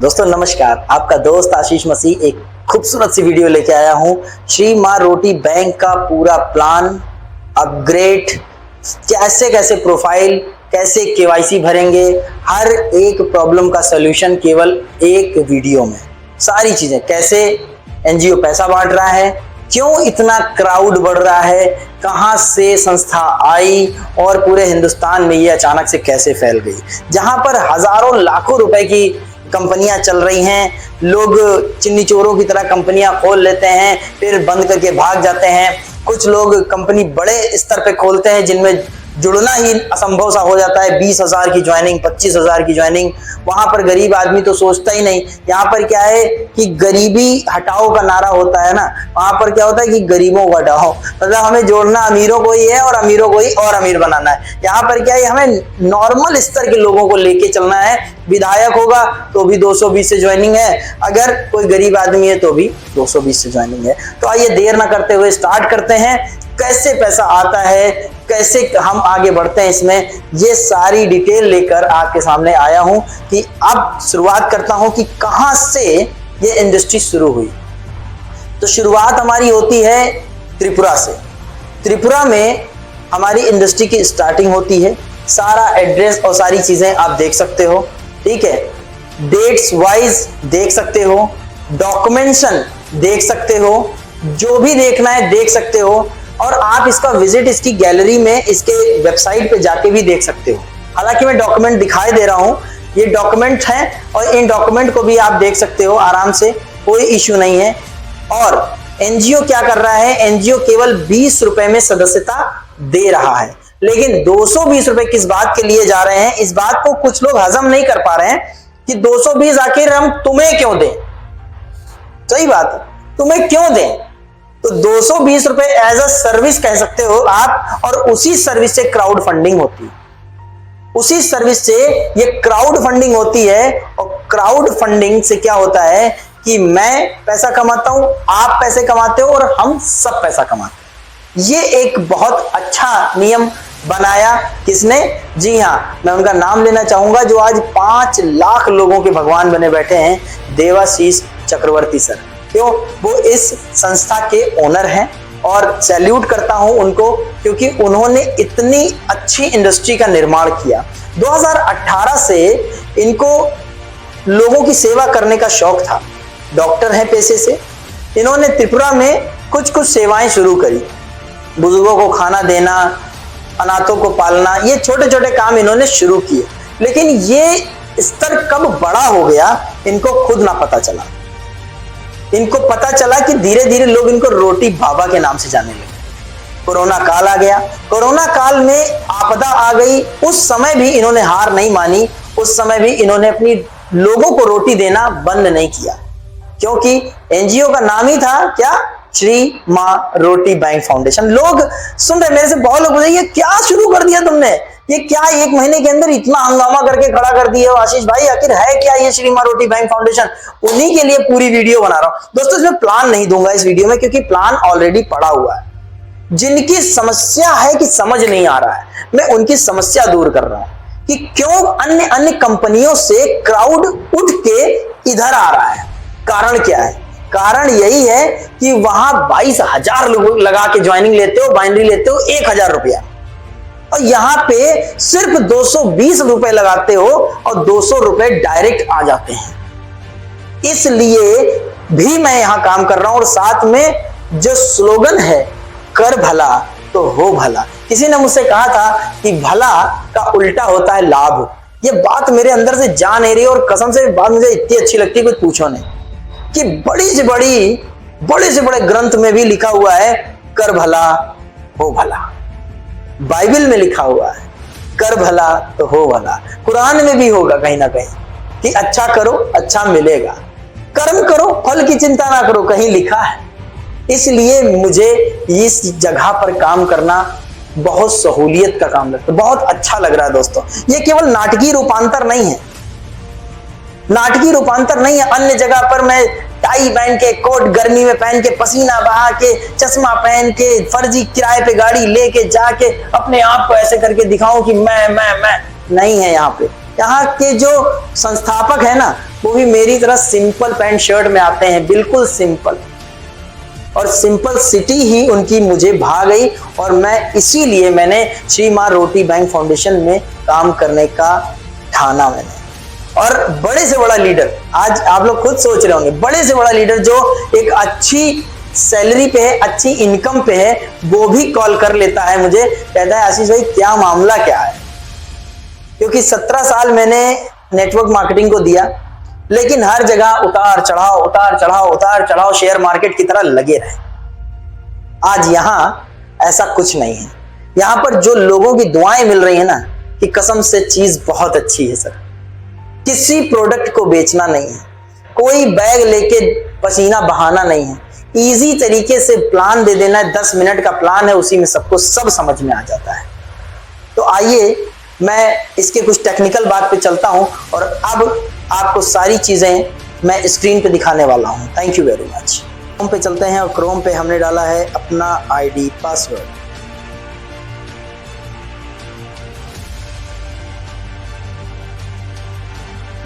दोस्तों नमस्कार, आपका दोस्त आशीष मसीह एक खूबसूरत सी वीडियो लेके आया हूं। श्री मां रोटी बैंक का पूरा प्लान, अपग्रेड, कैसे कैसे प्रोफाइल, कैसे केवाईसी भरेंगे, हर एक प्रॉब्लम का सलूशन केवल एक वीडियो में। सारी चीजें, कैसे एनजीओ पैसा बांट रहा है, क्यों इतना क्राउड बढ़ रहा है, कहां से संस्था आई और पूरे हिंदुस्तान में ये अचानक से कैसे फैल गई। जहां पर हजारों लाखों रुपए की कंपनियां चल रही हैं, लोग चिन्नी चोरों की तरह कंपनियां खोल लेते हैं, फिर बंद करके भाग जाते हैं। कुछ लोग कंपनी बड़े स्तर पे खोलते हैं जिनमें जुड़ना ही असंभव सा हो जाता है। 20,000 की ज्वाइनिंग, 25,000 की ज्वाइनिंग, वहां पर गरीब आदमी तो सोचता ही नहीं। यहाँ पर क्या है कि गरीबी हटाओ का नारा होता है ना, वहां पर क्या होता है कि गरीबों को हटाओ, मतलब हमें जोड़ना अमीरों को ही है और अमीरों को ही और अमीर बनाना है। यहाँ पर क्या है, हमें नॉर्मल स्तर के लोगों को लेके चलना है। विधायक होगा तो भी 220 से ज्वाइनिंग है, अगर कोई गरीब आदमी है तो भी 220 से ज्वाइनिंग है। तो आइए देर ना करते हुए स्टार्ट करते हैं। कैसे पैसा आता है, कैसे हम आगे बढ़ते हैं इसमें, ये सारी डिटेल लेकर आपके सामने आया हूं कि अब शुरुआत करता हूं कि कहां से ये इंडस्ट्री शुरू हुई। तो शुरुआत हमारी होती है त्रिपुरा से। त्रिपुरा में हमारी इंडस्ट्री की स्टार्टिंग होती है। सारा एड्रेस और सारी चीजें आप देख सकते हो, ठीक है। डेट्स वाइज देख सकते हो, डॉक्यूमेंटेशन देख सकते हो, जो भी देखना है देख सकते हो। और आप इसका विजिट इसकी गैलरी में, इसके वेबसाइट पे जाके भी देख सकते हो। हालांकि मैं डॉक्यूमेंट दिखाई दे रहा हूं, ये डॉक्यूमेंट है और इन डॉक्यूमेंट को भी आप देख सकते हो आराम से, कोई इश्यू नहीं है। और एनजीओ क्या कर रहा है, एनजीओ केवल 20 रुपए में सदस्यता दे रहा है। लेकिन 220 रुपए किस बात के लिए जा रहे हैं, इस बात को कुछ लोग हजम नहीं कर पा रहे हैं कि 220 आखिर हम तुम्हें क्यों दें। सही बात है, तुम्हें क्यों दें। तो 220 रुपए एज अ सर्विस कह सकते हो आप, और उसी सर्विस से क्राउड फंडिंग होती है। उसी सर्विस से ये क्राउड फंडिंग होती है। और क्राउड फंडिंग से क्या होता है कि मैं पैसा कमाता हूं, आप पैसे कमाते हो और हम सब पैसा कमाते हैं। ये एक बहुत अच्छा नियम बनाया किसने, जी हां, मैं उनका नाम लेना चाहूंगा जो आज 5 लाख लोगों के भगवान बने बैठे हैं, देवाशीष चक्रवर्ती सर। क्यों, वो इस संस्था के ओनर हैं और सैल्यूट करता हूं उनको, क्योंकि उन्होंने इतनी अच्छी इंडस्ट्री का निर्माण किया। 2018 से इनको लोगों की सेवा करने का शौक था। डॉक्टर हैं पेशे से, इन्होंने त्रिपुरा में कुछ कुछ सेवाएं शुरू करी। बुजुर्गों को खाना देना, अनाथों को पालना, ये छोटे छोटे काम इन्होंने शुरू किए। लेकिन ये स्तर कब बड़ा हो गया इनको खुद ना पता चला। इनको पता चला कि धीरे धीरे लोग इनको रोटी बाबा के नाम से जाने लगे। कोरोना काल आ गया, कोरोना काल में आपदा आ गई, उस समय भी इन्होंने हार नहीं मानी। उस समय भी इन्होंने अपनी लोगों को रोटी देना बंद नहीं किया, क्योंकि एनजीओ का नाम ही था क्या, श्री मां रोटी बैंक फाउंडेशन। लोग सुन रहे, मेरे से बहुत लोग बोले ये क्या शुरू कर दिया तुमने, ये क्या 1 महीने के अंदर इतना हंगामा करके खड़ा कर दिए हो आशीष भाई, आखिर है क्या ये श्री मां रोटी बैंक फाउंडेशन। उन्हीं के लिए पूरी वीडियो बना रहा हूं दोस्तों। इसमें प्लान नहीं दूंगा इस वीडियो में, क्योंकि प्लान ऑलरेडी पड़ा हुआ है। जिनकी समस्या है कि समझ नहीं आ रहा है, मैं उनकी समस्या दूर कर रहा हूं कि क्यों अन्य अन्य कंपनियों से क्राउड उठ के इधर आ रहा है। कारण क्या है, कारण यही है कि वहां 22,000 लोग लगा के ज्वाइनिंग लेते हो, बाइनरी लेते हो 1,000 रुपया, और यहां पे सिर्फ 220 रुपए लगाते हो और 200 रुपए डायरेक्ट आ जाते हैं। इसलिए भी मैं यहां काम कर रहा हूं। और साथ में जो स्लोगन है, कर भला तो हो भला। किसी ने मुझसे कहा था कि भला का उल्टा होता है लाभ। ये बात मेरे अंदर से जा नहीं रही, और कसम से बात मुझे इतनी अच्छी लगती है, कुछ पूछो नहीं, कि बड़े से बड़े ग्रंथ में भी लिखा हुआ है कर भला हो भला। बाइबल में लिखा हुआ है कर भला तो हो भला। कुरान में भी होगा कहीं ना कहीं कि अच्छा करो अच्छा मिलेगा, कर्म करो फल की चिंता ना करो, कहीं लिखा है। इसलिए मुझे इस जगह पर काम करना बहुत सहूलियत का काम लगता है, बहुत अच्छा लग रहा है दोस्तों। ये केवल नाटकीय रूपांतर नहीं है, नाटकीय रूपांतर नहीं है। अन्य जगह पर मैं टाई पहन के, कोट गर्मी में पहन के, पसीना बहा के, चश्मा पहन के, फर्जी किराए पे गाड़ी लेके जाके अपने आप को ऐसे करके दिखाऊं कि मैं नहीं है। यहाँ पे यहाँ के जो संस्थापक है ना, वो भी मेरी तरह सिंपल पैंट शर्ट में आते हैं, बिल्कुल सिंपल, और सिंपल सिटी ही उनकी मुझे भा गई, और मैं इसीलिए मैंने श्री मां रोटी बैंक फाउंडेशन में काम करने का ठाना मैंने। और बड़े से बड़ा लीडर, आज आप लोग खुद सोच रहे होंगे, बड़े से बड़ा लीडर जो एक अच्छी सैलरी पे है, अच्छी इनकम पे है, वो भी कॉल कर लेता है मुझे, कहता है आशीष भाई क्या मामला क्या है। क्योंकि 17 साल मैंने नेटवर्क मार्केटिंग को दिया, लेकिन हर जगह उतार चढ़ाव उतार चढ़ाव उतार चढ़ाव शेयर मार्केट की तरह लगे रहे। आज यहां ऐसा कुछ नहीं है। यहां पर जो लोगों की दुआएं मिल रही है ना, कि कसम से चीज बहुत अच्छी है सर। किसी प्रोडक्ट को बेचना नहीं है, कोई बैग लेके पसीना बहाना नहीं है, इजी तरीके से प्लान दे देना है। 10 मिनट का प्लान है, उसी में सबको सब समझ में आ जाता है। तो आइए मैं इसके कुछ टेक्निकल बात पे चलता हूं, और अब आपको सारी चीजें मैं स्क्रीन पे दिखाने वाला हूं। Thank you very much. Chrome पे चलते हैं, और क्रोम पे हमने डाला है अपना आईडी पासवर्ड।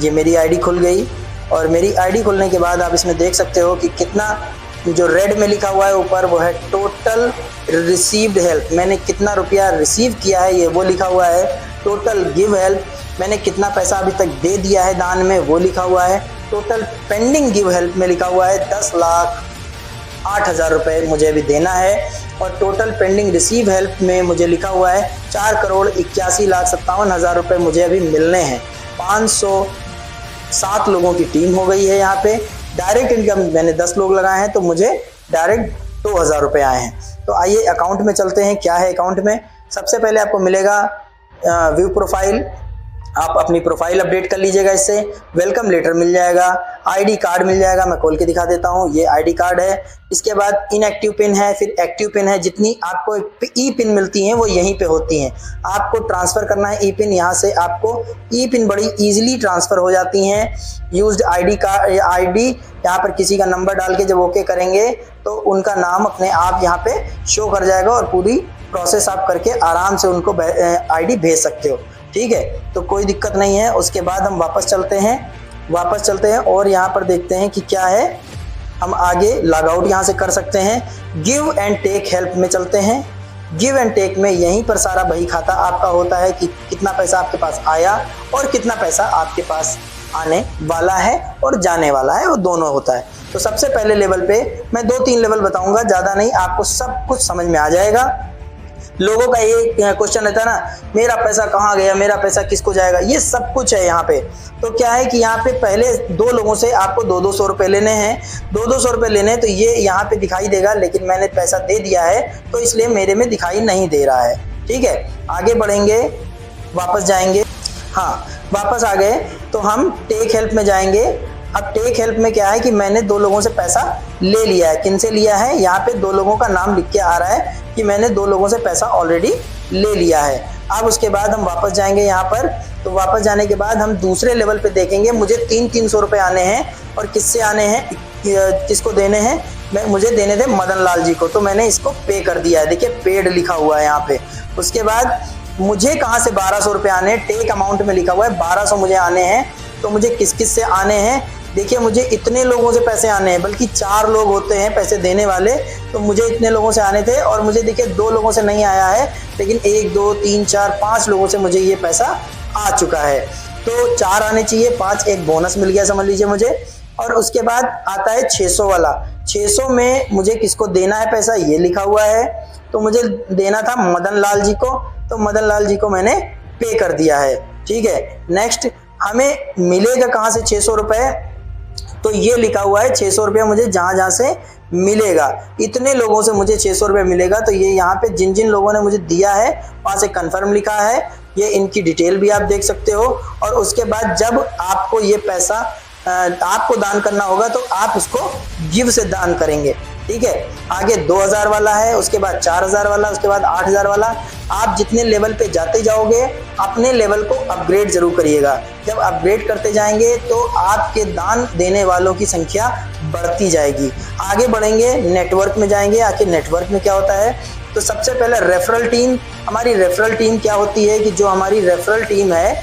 ये मेरी आईडी खुल गई, और मेरी आईडी खुलने के बाद आप इसमें देख सकते हो कि कितना जो रेड में लिखा हुआ है ऊपर, वो है टोटल रिसीव्ड हेल्प। मैंने कितना रुपया रिसीव किया है ये वो लिखा हुआ है। टोटल गिव हेल्प, मैंने कितना पैसा अभी तक दे दिया है दान में, वो लिखा हुआ है। टोटल पेंडिंग गिव हेल्प में लिखा हुआ है 10,08,000 रुपये मुझे अभी देना है। और टोटल पेंडिंग रिसीव हेल्प में मुझे लिखा हुआ है 4,81,57,000 रुपये मुझे अभी मिलने हैं। 507 लोगों की टीम हो गई है यहाँ पे। डायरेक्ट इनकम मैंने 10 लोग लगाए हैं, तो मुझे डायरेक्ट 2,000 रुपये आए हैं। तो आइए अकाउंट में चलते हैं। क्या है अकाउंट में? सबसे पहले आपको मिलेगा व्यू प्रोफाइल, आप अपनी प्रोफाइल अपडेट कर लीजिएगा इससे। वेलकम लेटर मिल जाएगा, आईडी कार्ड मिल जाएगा, मैं खोल के दिखा देता हूँ। ये आईडी कार्ड है। इसके बाद इनएक्टिव पिन है, फिर एक्टिव पिन है। जितनी आपको ई पिन मिलती हैं वो यहीं पे होती हैं। आपको ट्रांसफर करना है ई पिन, यहाँ से आपको ई पिन बड़ी इजीली ट्रांसफर हो जाती हैं। यूज्ड आईडी कार्ड, आईडी यहाँ पर किसी का नंबर डाल के जब ओके करेंगे तो उनका नाम अपने आप यहाँ पे शो कर जाएगा, और पूरी प्रोसेस आप करके आराम से उनको आईडी भेज सकते हो। ठीक है, तो कोई दिक्कत नहीं है। उसके बाद हम वापस चलते हैं और यहाँ पर देखते हैं कि क्या है। हम आगे लॉग आउट यहाँ से कर सकते हैं। गिव एंड टेक हेल्प में चलते हैं। गिव एंड टेक में यहीं पर सारा बही खाता आपका होता है कि कितना पैसा आपके पास आया और कितना पैसा आपके पास आने वाला है और जाने वाला है, वो दोनों होता है। तो सबसे पहले लेवल पे मैं 2-3 लेवल बताऊंगा, ज़्यादा नहीं, आपको सब कुछ समझ में आ जाएगा। लोगों का ये क्वेश्चन रहता है ना, मेरा पैसा कहाँ गया, मेरा पैसा किसको जाएगा, ये सब कुछ है यहाँ पे। तो क्या है कि यहाँ पे पहले 2 लोगों से आपको 200 रुपये लेने हैं। 200 रुपये लेने हैं, तो ये यहाँ पे दिखाई देगा, लेकिन मैंने पैसा दे दिया है तो इसलिए मेरे में दिखाई नहीं दे रहा है। ठीक है, आगे बढ़ेंगे, वापस जाएंगे। हाँ, वापस आ गए तो हम टेक हेल्प में जाएंगे। अब टेक हेल्प में क्या है कि मैंने 2 लोगों से पैसा ले लिया है। किन से लिया है? यहाँ पे 2 लोगों का नाम लिख के आ रहा है कि मैंने 2 लोगों से पैसा ऑलरेडी ले लिया है। अब उसके बाद हम वापस जाएंगे यहाँ पर। तो वापस जाने के बाद हम दूसरे लेवल पे देखेंगे। मुझे 300 रुपये आने हैं, और किससे आने हैं, किसको देने हैं? मुझे देने थे मदन लाल जी को, तो मैंने इसको पे कर दिया है। देखिए पेड लिखा हुआ है यहाँ पे। उसके बाद मुझे कहाँ से 1200 रुपये आने हैं? टेक अमाउंट में लिखा हुआ है 1200 मुझे आने हैं। तो मुझे किस किस से आने हैं? देखिए मुझे इतने लोगों से पैसे आने हैं, बल्कि 4 लोग होते हैं पैसे देने वाले, तो मुझे इतने लोगों से आने थे। और मुझे देखिए 2 लोगों से नहीं आया है, लेकिन 1, 2, 3, 4, 5 लोगों से मुझे ये पैसा आ चुका है। तो 4 आने चाहिए, 5 एक बोनस मिल गया समझ लीजिए मुझे। और उसके बाद आता है 600 वाला। 600 में मुझे किसको देना है पैसा, ये लिखा हुआ है। तो मुझे देना था मदन लाल जी को, तो मदन लाल जी को मैंने पे कर दिया है। ठीक है, नेक्स्ट हमें मिलेगा कहाँ से 600 रुपये? तो ये लिखा हुआ है 600 रुपया मुझे जहाँ से मिलेगा, इतने लोगों से मुझे 600 रुपये मिलेगा। तो ये यहाँ पे जिन जिन लोगों ने मुझे दिया है वहाँ से कंफर्म लिखा है। ये इनकी डिटेल भी आप देख सकते हो। और उसके बाद जब आपको ये पैसा आपको दान करना होगा तो आप उसको गिव से दान करेंगे। ठीक है, आगे 2000 वाला है, उसके बाद 4000 वाला, उसके बाद 8000 वाला। आप जितने लेवल पे जाते जाओगे अपने लेवल को अपग्रेड जरूर करिएगा। जब अपग्रेड करते जाएंगे तो आपके दान देने वालों की संख्या बढ़ती जाएगी। आगे बढ़ेंगे, नेटवर्क में जाएंगे। आखिर नेटवर्क में क्या होता है? तो सबसे पहले रेफरल टीम। हमारी रेफरल टीम क्या होती है कि जो हमारी रेफरल टीम है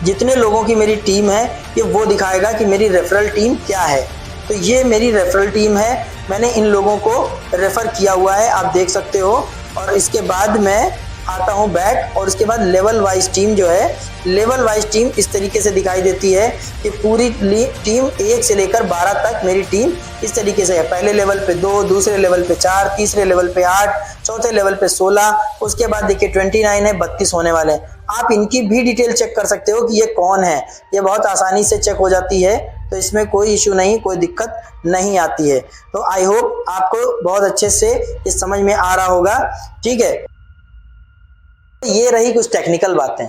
जितने लोगों की मेरी टीम है ये वो दिखाएगा कि मेरी रेफरल टीम क्या है। तो ये मेरी रेफरल टीम है, मैंने इन लोगों को रेफ़र किया हुआ है, आप देख सकते हो। और इसके बाद मैं आता हूँ बैक, और उसके बाद लेवल वाइज टीम जो है, लेवल वाइज टीम इस तरीके से दिखाई देती है कि पूरी टीम 1 से लेकर 12 तक मेरी टीम इस तरीके से है। पहले लेवल पे 2, दूसरे लेवल पे 4, तीसरे लेवल पे 8, चौथे लेवल पे 16, उसके बाद देखिए 29 है, 32 होने वाले हैं। आप इनकी भी डिटेल चेक कर सकते हो कि ये कौन है, ये बहुत आसानी से चेक हो जाती है, तो इसमें कोई इशू नहीं, कोई दिक्कत नहीं आती है। तो आई होप आपको बहुत अच्छे से ये समझ में आ रहा होगा, ठीक है। ये रही कुछ टेक्निकल बातें,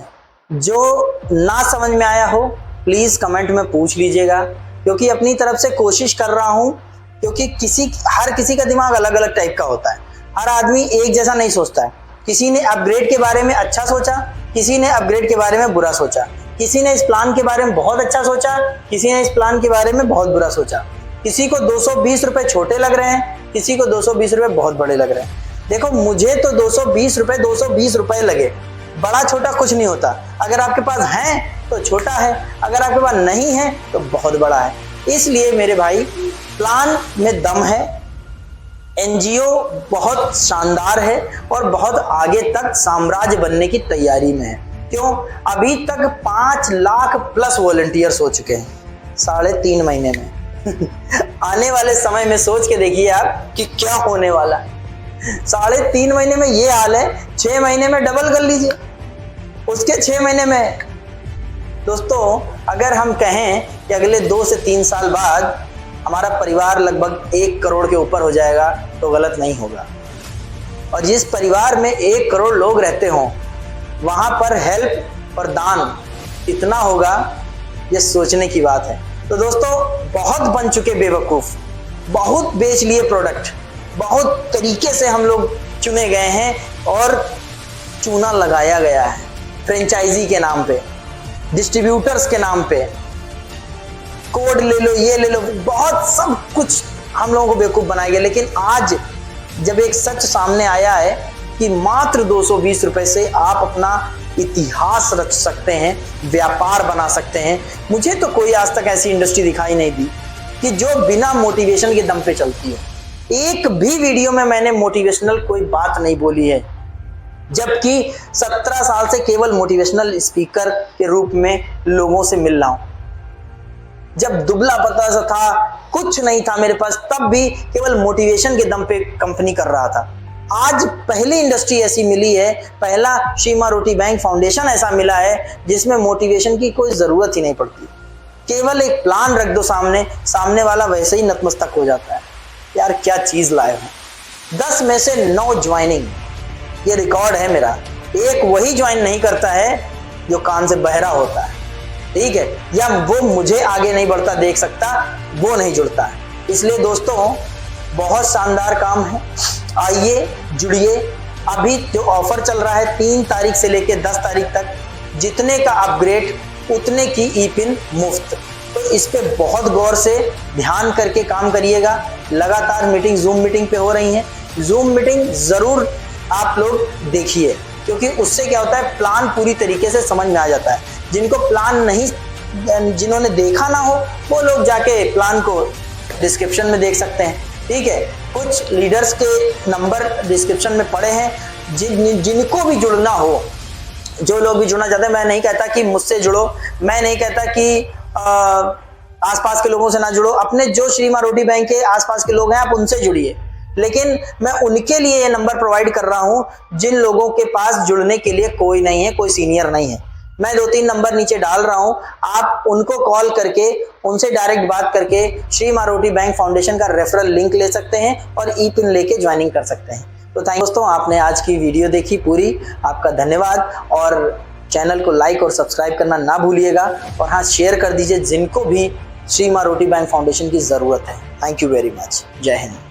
जो ना समझ में आया हो प्लीज़ कमेंट में पूछ लीजिएगा, क्योंकि अपनी तरफ से कोशिश कर रहा हूँ, क्योंकि हर किसी का दिमाग अलग अलग टाइप का होता है, हर आदमी एक जैसा नहीं सोचता है। किसी ने अपग्रेड के बारे में अच्छा सोचा, किसी ने अपग्रेड के बारे में बुरा सोचा, किसी ने इस प्लान के बारे में बहुत अच्छा सोचा, किसी ने इस प्लान के बारे में बहुत बुरा सोचा। किसी को 220 रुपये छोटे लग रहे हैं, किसी को 220 रुपये बहुत बड़े लग रहे हैं। देखो मुझे तो 220 रुपये लगे, बड़ा छोटा कुछ नहीं होता। अगर आपके पास है तो छोटा है, अगर आपके पास नहीं है तो बहुत बड़ा है। इसलिए मेरे भाई प्लान में दम है, एनजीओ बहुत शानदार है और बहुत आगे तक साम्राज्य बनने की तैयारी में है। क्यों? अभी तक 5 लाख प्लस वॉलंटियर्स हो चुके हैं 3.5 महीने में। आने वाले समय में सोच के देखिए आप कि क्या होने वाला है। 3.5 महीने में ये हाल है, 6 महीने में डबल कर लीजिए, उसके 6 महीने में। दोस्तों अगर हम कहें कि अगले 2 से 3 साल बाद हमारा परिवार लगभग 1 करोड़ के ऊपर हो जाएगा तो गलत नहीं होगा। और जिस परिवार में 1 करोड़ लोग रहते हों वहां पर हेल्प और दान इतना होगा, ये सोचने की बात है। तो दोस्तों बहुत बन चुके बेवकूफ़, बहुत बेच लिए प्रोडक्ट, बहुत तरीके से हम लोग चुने गए हैं और चूना लगाया गया है फ्रेंचाइजी के नाम पे, डिस्ट्रीब्यूटर्स के नाम पे, कोड ले लो, ये ले लो, बहुत सब कुछ हम लोगों को बेवकूफ़ बनाया गया। लेकिन आज जब एक सच सामने आया है कि मात्र 220 रुपए से आप अपना इतिहास रच सकते हैं, व्यापार बना सकते हैं। मुझे तो कोई आज तक ऐसी इंडस्ट्री दिखाई नहीं दी कि जो बिना मोटिवेशन के दम पे चलती है। एक भी वीडियो में मैंने मोटिवेशनल कोई बात नहीं बोली है, जबकि 17 साल से केवल मोटिवेशनल स्पीकर के रूप में लोगों से मिल रहा हूं। जब दुबला पतला सा था, कुछ नहीं था मेरे पास, तब भी केवल मोटिवेशन के दम पे कंपनी कर रहा था। आज पहली इंडस्ट्री ऐसी मिली है, पहला श्री मां रोटी बैंक फाउंडेशन ऐसा मिला है जिसमें मोटिवेशन की कोई जरूरत ही नहीं पड़ती। केवल एक प्लान रख दो सामने, सामने वाला वैसे ही नतमस्तक हो जाता है। यार क्या चीज लाए हो। 10 में से 9 ज्वाइनिंग, ये रिकॉर्ड है मेरा। एक वही ज्वाइन नहीं करता है जो कान से बहरा होता है, ठीक है, या वो मुझे आगे नहीं बढ़ता देख सकता, वो नहीं जुड़ता है। इसलिए दोस्तों बहुत शानदार काम है, आइए जुड़िए। अभी जो ऑफर चल रहा है 3 तारीख से लेकर 10 तारीख तक, जितने का अपग्रेड उतने की ई पिन मुफ्त। तो इस पे बहुत गौर से ध्यान करके काम करिएगा। लगातार मीटिंग जूम मीटिंग पे हो रही हैं, जूम मीटिंग जरूर आप लोग देखिए, क्योंकि उससे क्या होता है, प्लान पूरी तरीके से समझ में आ जाता है। जिनको प्लान नहीं, जिन्होंने देखा ना हो, वो लोग जाके प्लान को डिस्क्रिप्शन में देख सकते हैं, ठीक है। कुछ लीडर्स के नंबर डिस्क्रिप्शन में पड़े हैं, जिनको भी जुड़ना हो, जो लोग भी जुड़ना चाहते हैं। मैं नहीं कहता कि मुझसे जुड़ो, मैं नहीं कहता कि आसपास के लोगों से ना जुड़ो, अपने जो श्री मां रोटी बैंक के आसपास के लोग हैं आप उनसे जुड़िए। लेकिन मैं उनके लिए ये नंबर प्रोवाइड कर रहा हूं जिन लोगों के पास जुड़ने के लिए कोई नहीं है, कोई सीनियर नहीं है। मैं 2-3 नंबर नीचे डाल रहा हूं, आप उनको कॉल करके उनसे डायरेक्ट बात करके श्री मां रोटी बैंक फाउंडेशन का रेफरल लिंक ले सकते हैं और ई पिन लेके ज्वाइनिंग कर सकते हैं। तो थैंक दोस्तों, आपने आज की वीडियो देखी पूरी, आपका धन्यवाद। और चैनल को लाइक और सब्सक्राइब करना ना भूलिएगा, और हाँ शेयर कर दीजिए जिनको भी श्री मां रोटी बैंक फाउंडेशन की ज़रूरत है। Thank you very much. जय हिंद।